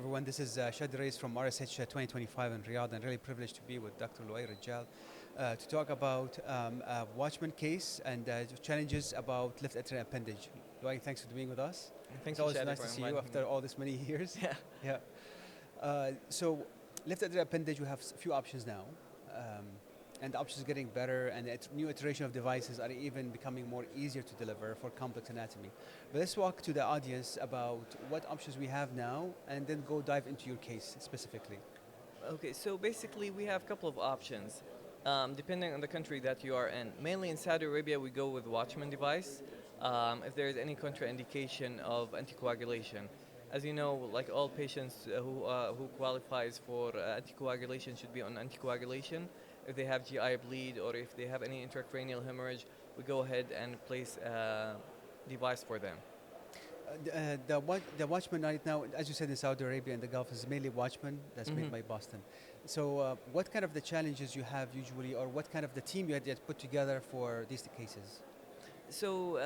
everyone. This is Chadi Alraies from RSH 2025 in Riyadh, and really privileged to be with Dr. Loui Rejjal to talk about a Watchman case and challenges about left atrial appendage. Loui, thanks for being with us. Thank It's you, always Chadi, nice for to see you inviting after me. all this many years. Yeah. Yeah. So left atrial appendage, we have a few options now. And the options are getting better, and new iteration of devices are even becoming more easier to deliver for complex anatomy. But let's walk to the audience about what options we have now, and then go dive into your case specifically. Okay, so basically we have a couple of options, depending on the country that you are in. Mainly in Saudi Arabia, we go with Watchman device, if there is any contraindication of anticoagulation. As you know, like all patients who qualifies for anticoagulation should be on anticoagulation. If they have GI bleed or if they have any intracranial hemorrhage, we go ahead and place a device for them. The Watchman right now, as you said, in Saudi Arabia and the Gulf is mainly Watchman that's made by Boston. So what kind of the challenges you have usually, or what kind of the team you had put together for these cases? So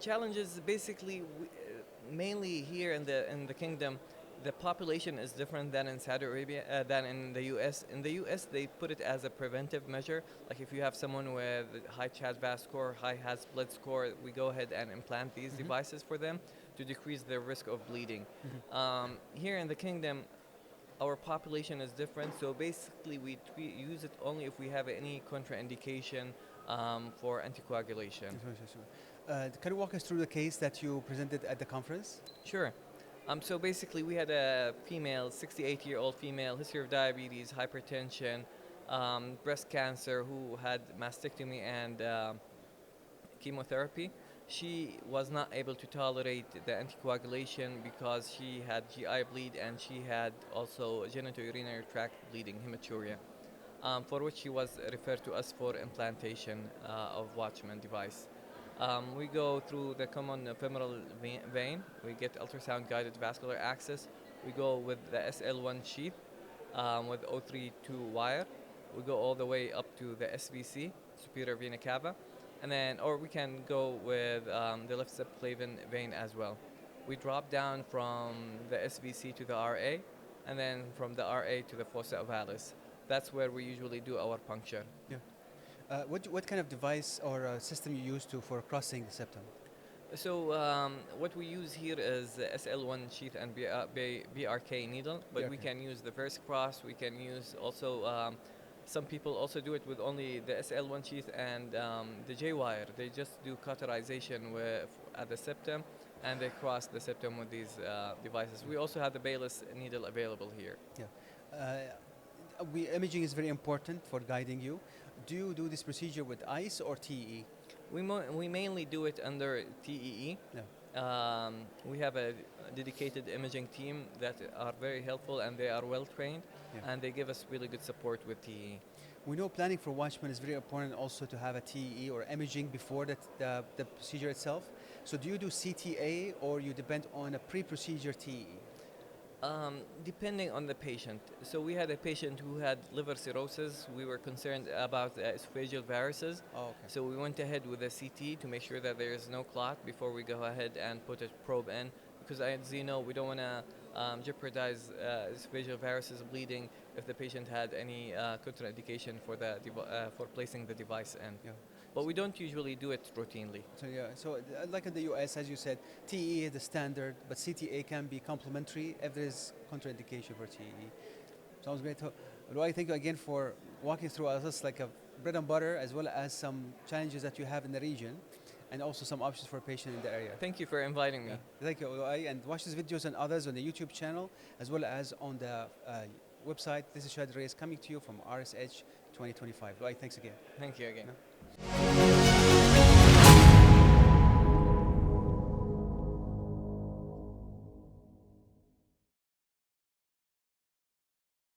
challenges basically mainly here in the kingdom, the population is different than in Saudi Arabia than in the U.S. In the U.S. they put it as a preventive measure. Like if you have someone with high CHA2DS2-VASc score, high HAS-BLED score, we go ahead and implant these devices for them to decrease their risk of bleeding. Here in the kingdom, our population is different, so basically we use it only if we have any contraindication for anticoagulation. Can you walk us through the case that you presented at the conference? Sure. So basically we had a female, 68-year-old female, history of diabetes, hypertension, breast cancer, who had mastectomy and chemotherapy. She was not able to tolerate the anticoagulation because she had GI bleed and she had also genitourinary tract bleeding, hematuria, for which she was referred to us for implantation of Watchman device. We go through the common femoral vein. We get ultrasound guided vascular access. We go with the SL1 sheath with O32 wire. We go all the way up to the SVC, superior vena cava, and then, or we can go with the left subclavian vein as well. We drop down from the SVC to the RA, and then from the RA to the fossa ovalis. That's where we usually do our puncture. Yeah. What kind of device or system you use for crossing the septum? So what we use here is the SL1 sheath and BRK needle, but we can use the first cross. We can use also, some people also do it with only the SL1 sheath and the J-wire. They just do cauterization at the septum, and they cross the septum with these devices. We also have the Baylis needle available here. Yeah. Imaging is very important for guiding you. Do you do this procedure with ICE or TEE? We mainly do it under TEE. Yeah. We have a dedicated imaging team that are very helpful, and they are well trained, and they give us really good support with TEE. We know planning for Watchman is very important also to have a TEE or imaging before the procedure itself. So do you do CTA or you depend on a pre-procedure TEE? Depending on the patient. So we had a patient who had liver cirrhosis. We were concerned about esophageal varices. Oh, okay. So we went ahead with a CT to make sure that there is no clot before we go ahead and put a probe in. Because as you know, we don't want to jeopardize esophageal varices bleeding if the patient had any contraindication for placing the device in. Yeah. But we don't usually do it routinely. So like in the US, as you said, TE is the standard, but CTA can be complementary if there is contraindication for TE. Sounds great. Loui, thank you again for walking through us like a bread and butter, as well as some challenges that you have in the region, and also some options for a patient in the area. Thank you for inviting me. Yeah. Thank you, Loui, and watch these videos and others on the YouTube channel, as well as on the website. This is Chadi Alraies coming to you from RSH 2025. Loui, thanks again. Thank you again. Yeah.